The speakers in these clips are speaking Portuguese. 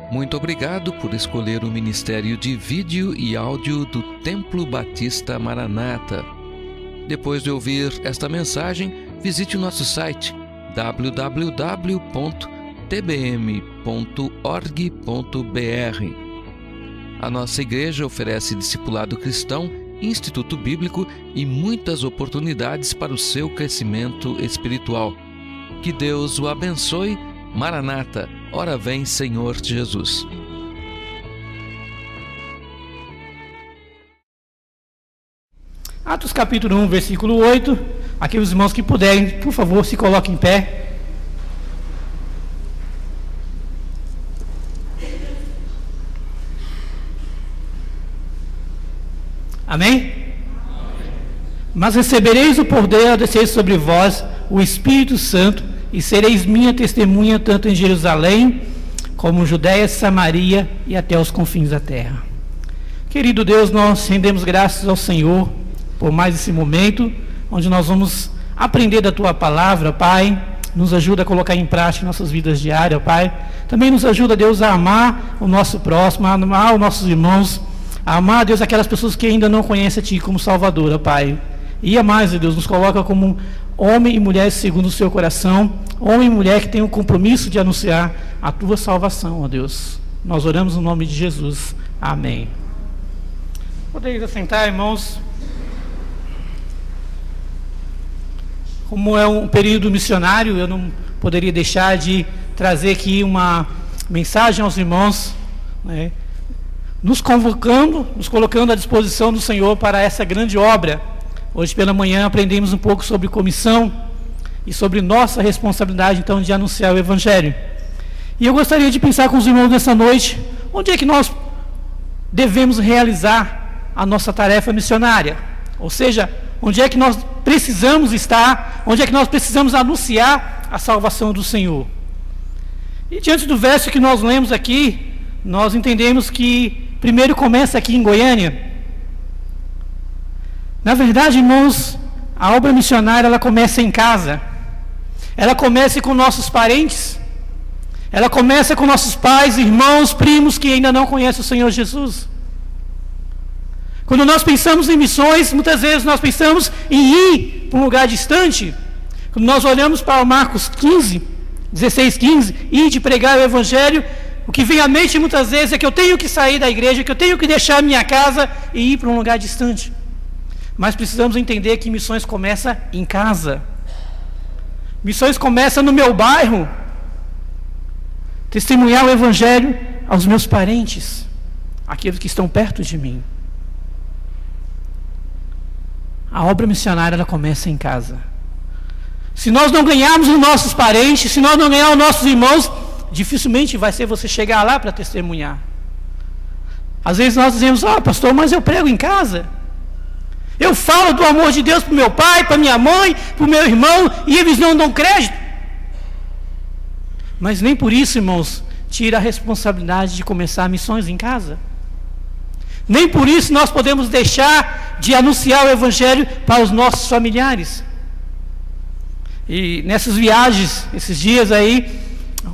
Muito obrigado por escolher o Ministério de Vídeo e Áudio do Templo Batista Maranata. Depois de ouvir esta mensagem, visite o nosso site www.tbm.org.br. A nossa igreja oferece discipulado cristão, instituto bíblico e muitas oportunidades para o seu crescimento espiritual. Que Deus o abençoe. Maranata, ora vem, Senhor Jesus. Atos capítulo 1, versículo 8. Aqui os irmãos que puderem, por favor, se coloquem em pé. Amém? Mas recebereis o poder ao descer sobre vós o Espírito Santo, e sereis minha testemunha tanto em Jerusalém, como Judéia, Samaria e até os confins da terra. Querido Deus, nós rendemos graças ao Senhor por mais esse momento, onde nós vamos aprender da Tua Palavra, Pai. Nos ajuda a colocar em prática em nossas vidas diárias, Pai. Também nos ajuda, Deus, a amar o nosso próximo, a amar os nossos irmãos, a amar, Deus, aquelas pessoas que ainda não conhecem a Ti como Salvador, Pai. E a mais, Deus, nos coloca como homem e mulher segundo o Seu coração, homem e mulher que tem o compromisso de anunciar a Tua salvação, ó Deus. Nós oramos no nome de Jesus. Amém. Podeis assentar, irmãos. Como é um período missionário, eu não poderia deixar de trazer aqui uma mensagem aos irmãos, né, nos convocando, nos colocando à disposição do Senhor para essa grande obra. Hoje pela manhã aprendemos um pouco sobre comissão e sobre nossa responsabilidade, então, de anunciar o Evangelho. E eu gostaria de pensar com os irmãos nessa noite, onde é que nós devemos realizar a nossa tarefa missionária? Ou seja, onde é que nós precisamos estar, onde é que nós precisamos anunciar a salvação do Senhor? E diante do verso que nós lemos aqui, nós entendemos que primeiro começa aqui em Goiânia. Na verdade, irmãos, a obra missionária, ela começa em casa. Ela começa com nossos parentes. Ela começa com nossos pais, irmãos, primos que ainda não conhecem o Senhor Jesus. Quando nós pensamos em missões, muitas vezes nós pensamos em ir para um lugar distante. Quando nós olhamos para Marcos 16:15, ir de pregar o Evangelho, o que vem à mente muitas vezes é que eu tenho que sair da igreja, que eu tenho que deixar a minha casa e ir para um lugar distante. Mas precisamos entender que missões começam em casa. Missões começam no meu bairro. Testemunhar o Evangelho aos meus parentes, aqueles que estão perto de mim. A obra missionária, ela começa em casa. Se nós não ganharmos os nossos parentes, se nós não ganharmos os nossos irmãos, dificilmente vai ser você chegar lá para testemunhar. Às vezes nós dizemos: pastor, mas eu prego em casa. Eu falo do amor de Deus para o meu pai, para minha mãe, para o meu irmão, e eles não dão crédito. Mas nem por isso, irmãos, tira a responsabilidade de começar missões em casa. Nem por isso nós podemos deixar de anunciar o Evangelho para os nossos familiares. E nessas viagens, esses dias aí,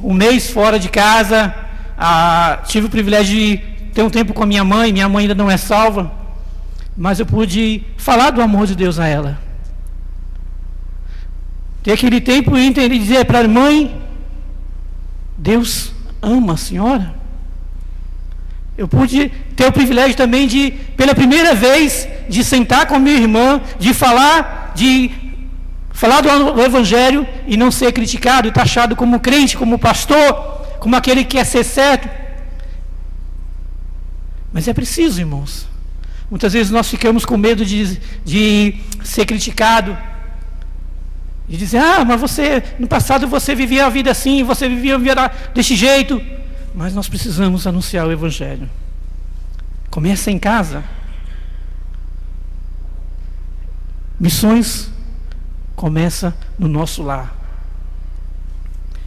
um mês fora de casa, tive o privilégio de ter um tempo com a minha mãe ainda não é salva, mas eu pude falar do amor de Deus a ela. Ter aquele tempo e entender, dizer para a mãe: Deus ama a senhora. Eu pude ter o privilégio também de, pela primeira vez, de sentar com a minha irmã, de falar do Evangelho e não ser criticado e taxado como crente, como pastor, como aquele que quer ser certo. Mas é preciso, irmãos. Muitas vezes nós ficamos com medo de ser criticado, de dizer: mas você, no passado você vivia a vida assim, você vivia a vida desse jeito. Mas nós precisamos anunciar o Evangelho. Começa em casa. Missões começa no nosso lar.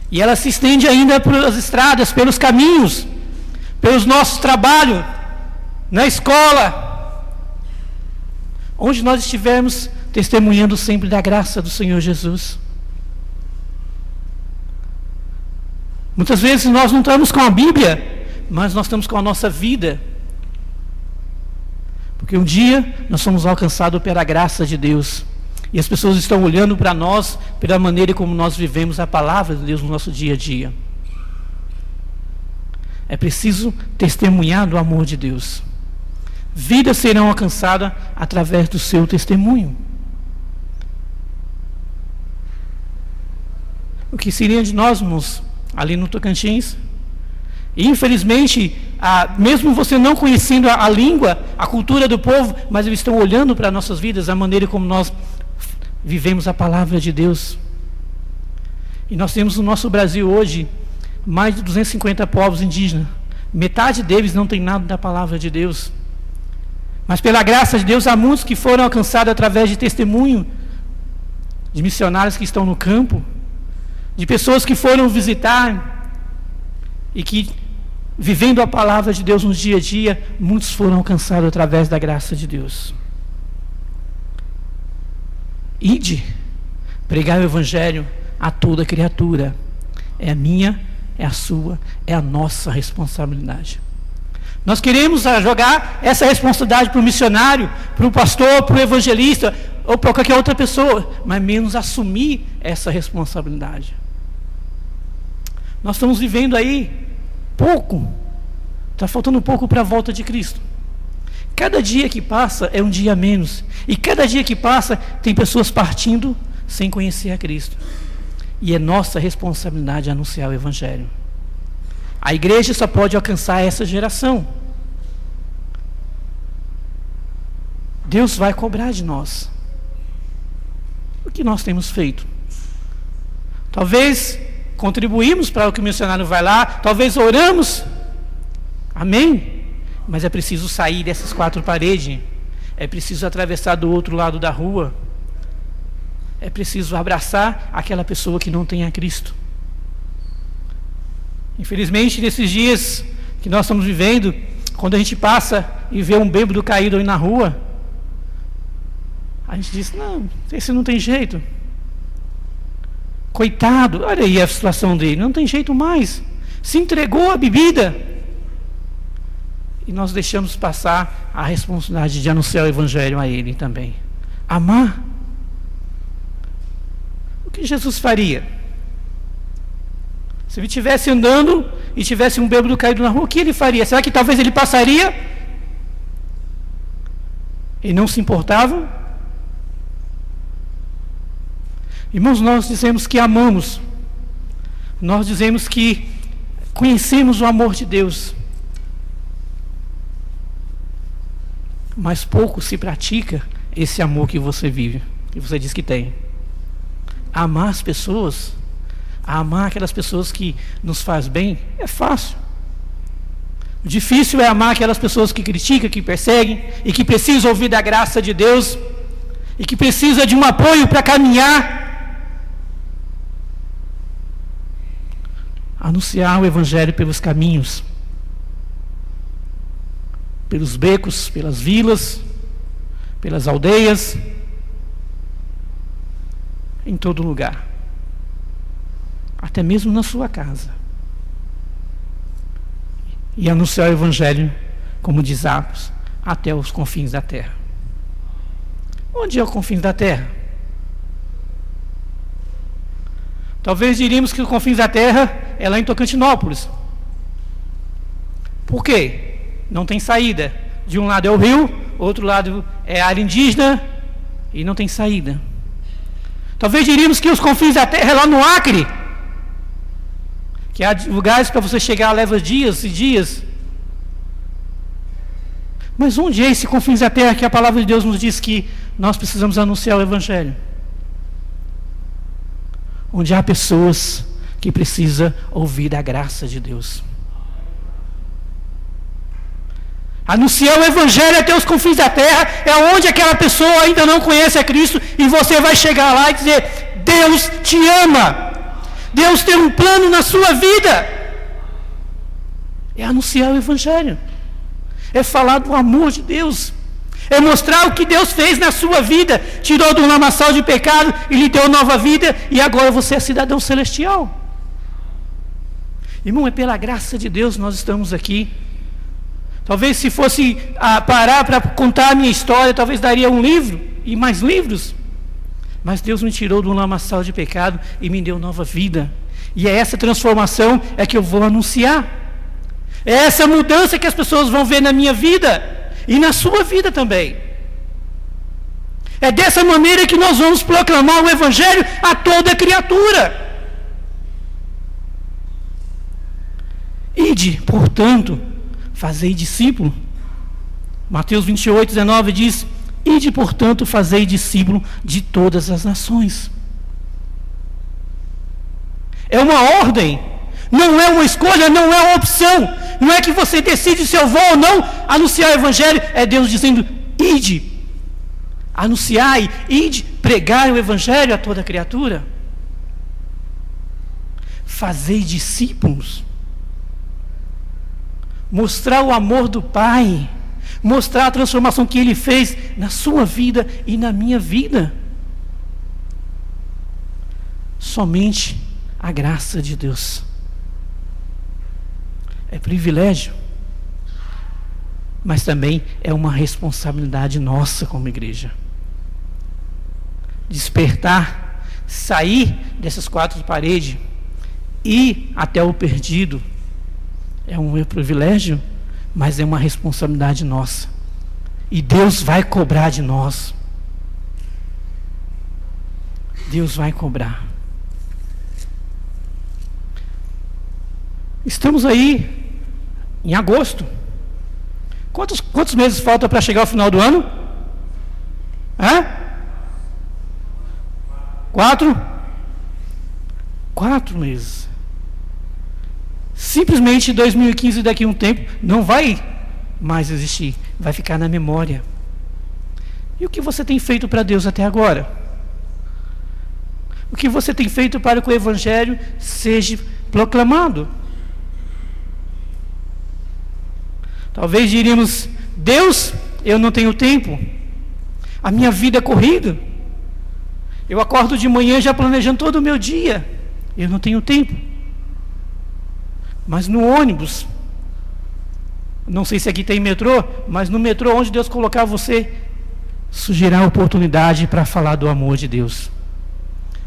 E ela se estende ainda pelas estradas, pelos caminhos, pelos nossos trabalhos, na escola, onde nós estivermos testemunhando sempre da graça do Senhor Jesus. Muitas vezes nós não estamos com a Bíblia, mas nós estamos com a nossa vida. Porque um dia nós somos alcançados pela graça de Deus. E as pessoas estão olhando para nós pela maneira como nós vivemos a palavra de Deus no nosso dia a dia. É preciso testemunhar do amor de Deus. Vidas serão alcançadas através do seu testemunho. O que seria de nós, irmãos, ali no Tocantins? E infelizmente, mesmo você não conhecendo a língua, a cultura do povo, mas eles estão olhando para nossas vidas, a maneira como nós vivemos a palavra de Deus. E nós temos no nosso Brasil hoje mais de 250 povos indígenas. Metade deles não tem nada da palavra de Deus. Mas pela graça de Deus, há muitos que foram alcançados através de testemunho, de missionários que estão no campo, de pessoas que foram visitar e que, vivendo a palavra de Deus no dia a dia, muitos foram alcançados através da graça de Deus. Ide, pregar o Evangelho a toda criatura. É a minha, é a sua, é a nossa responsabilidade. Nós queremos jogar essa responsabilidade para o missionário, para o pastor, para o evangelista, ou para qualquer outra pessoa, mas menos assumir essa responsabilidade. Nós estamos vivendo aí pouco, está faltando pouco para a volta de Cristo. Cada dia que passa é um dia a menos, e cada dia que passa tem pessoas partindo sem conhecer a Cristo. E é nossa responsabilidade anunciar o Evangelho. A igreja só pode alcançar essa geração. Deus vai cobrar de nós. O que nós temos feito? Talvez contribuímos para o que o missionário vai lá, talvez oramos, amém? Mas é preciso sair dessas quatro paredes, é preciso atravessar do outro lado da rua, é preciso abraçar aquela pessoa que não tem a Cristo. Infelizmente, nesses dias que nós estamos vivendo, quando a gente passa e vê um bêbado caído aí na rua, a gente diz, não, esse não tem jeito. Coitado, olha aí a situação dele, não tem jeito mais. Se entregou à bebida. E nós deixamos passar a responsabilidade de anunciar o Evangelho a ele também. Amar. O que Jesus faria? Se ele estivesse andando e tivesse um bêbado caído na rua, o que ele faria? Será que talvez ele passaria? E não se importava? Irmãos, nós dizemos que amamos, nós dizemos que conhecemos o amor de Deus, mas pouco se pratica esse amor que você vive, que você diz que tem. Amar as pessoas, amar aquelas pessoas que nos faz bem, é fácil. O difícil é amar aquelas pessoas que criticam, que perseguem, e que precisam ouvir da graça de Deus, e que precisa de um apoio para caminhar. Anunciar o Evangelho pelos caminhos, pelos becos, pelas vilas, pelas aldeias, em todo lugar, até mesmo na sua casa. E anunciar o Evangelho, como diz Atos, até os confins da terra. Onde é os confins da terra? Talvez diríamos que os confins da terra é lá em Tocantinópolis. Por quê? Não tem saída. De um lado é o rio, outro lado é a área indígena, e não tem saída. Talvez diríamos que os confins da terra é lá no Acre, que há lugares para você chegar leva dias e dias. Mas onde é esse confins da terra que a palavra de Deus nos diz que nós precisamos anunciar o Evangelho? Onde há pessoas que precisam ouvir a graça de Deus. Anunciar o Evangelho até os confins da terra é onde aquela pessoa ainda não conhece a Cristo, e você vai chegar lá e dizer: Deus te ama, Deus tem um plano na sua vida. É anunciar o Evangelho, é falar do amor de Deus, é mostrar o que Deus fez na sua vida, tirou de um lamaçal de pecado e lhe deu nova vida, e agora você é cidadão celestial. Irmão, é pela graça de Deus nós estamos aqui. Talvez se fosse parar para contar a minha história, talvez daria um livro e mais livros. Mas Deus me tirou do lamaçal de pecado e me deu nova vida. E é essa transformação que eu vou anunciar. É essa mudança que as pessoas vão ver na minha vida e na sua vida também. É dessa maneira que nós vamos proclamar o Evangelho a toda criatura. Ide, portanto, fazei discípulo. Mateus 28, 19 diz: ide, portanto, fazei discípulo de todas as nações. É uma ordem, não é uma escolha, não é uma opção. Não é que você decide se eu vou ou não anunciar o Evangelho. É Deus dizendo: ide, anunciai, ide, pregai o Evangelho a toda criatura. Fazei discípulos. Mostrar o amor do Pai, mostrar a transformação que Ele fez na sua vida e na minha vida. Somente a graça de Deus. É privilégio, mas também é uma responsabilidade nossa como igreja. Despertar, sair dessas quatro paredes, ir até o perdido, é um privilégio, mas é uma responsabilidade nossa. E Deus vai cobrar de nós. Deus vai cobrar. Estamos aí em agosto. Quantos meses falta para chegar ao final do ano? 4 meses. Simplesmente 2015, daqui a um tempo, não vai mais existir, vai ficar na memória. E o que você tem feito para Deus até agora? O que você tem feito para que o Evangelho seja proclamado? Talvez diríamos: Deus, eu não tenho tempo, a minha vida é corrida, eu acordo de manhã já planejando todo o meu dia, eu não tenho tempo. Mas no ônibus, não sei se aqui tem metrô, mas no metrô onde Deus colocar você, surgirá a oportunidade para falar do amor de Deus.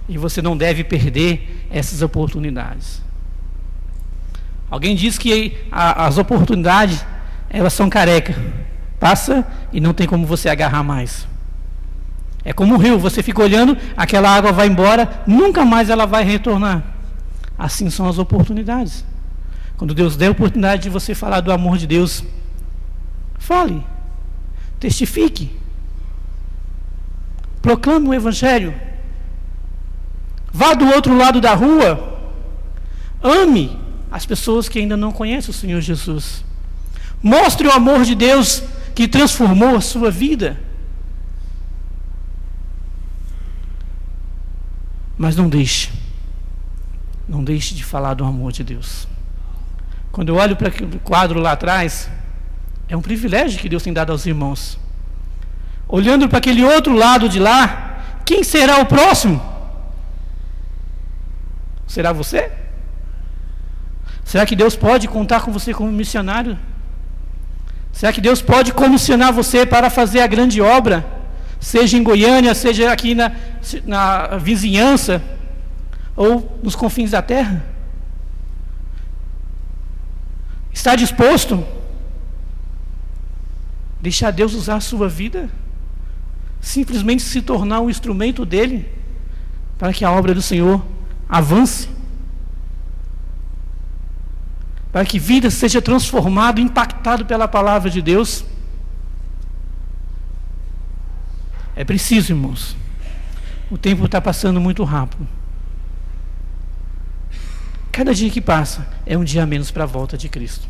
E você não deve perder essas oportunidades. Alguém diz que as oportunidades, elas são carecas. Passa e não tem como você agarrar mais. É como um rio, você fica olhando, aquela água vai embora, nunca mais ela vai retornar. Assim são as oportunidades. Quando Deus der a oportunidade de você falar do amor de Deus, fale, testifique, proclame o Evangelho, vá do outro lado da rua, ame as pessoas que ainda não conhecem o Senhor Jesus, mostre o amor de Deus que transformou a sua vida, mas não deixe de falar do amor de Deus. Quando eu olho para aquele quadro lá atrás, é um privilégio que Deus tem dado aos irmãos. Olhando para aquele outro lado de lá, quem será o próximo? Será você? Será que Deus pode contar com você como missionário? Será que Deus pode comissionar você para fazer a grande obra? Seja em Goiânia, seja aqui na vizinhança, ou nos confins da terra? Está disposto? Deixar Deus usar a sua vida? Simplesmente se tornar um instrumento dele para que a obra do Senhor avance? Para que vida seja transformada, impactado pela palavra de Deus? É preciso, irmãos. O tempo está passando muito rápido. Cada dia que passa é um dia a menos para a volta de Cristo.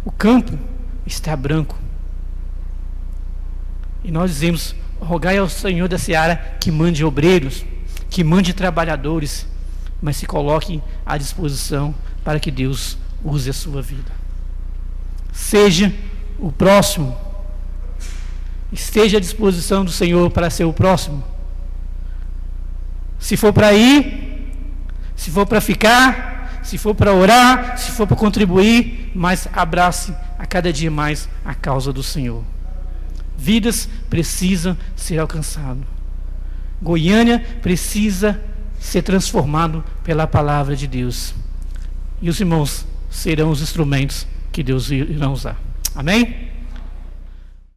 O campo está branco. E nós dizemos: rogai ao Senhor da seara que mande obreiros, que mande trabalhadores, mas se coloque à disposição para que Deus use a sua vida. Seja o próximo. Esteja à disposição do Senhor para ser o próximo. Se for para ir, Se for para ficar, se for para orar, se for para contribuir, mas abrace a cada dia mais a causa do Senhor. Vidas precisam ser alcançadas. Goiânia precisa ser transformado pela palavra de Deus. E os irmãos serão os instrumentos que Deus irá usar. Amém?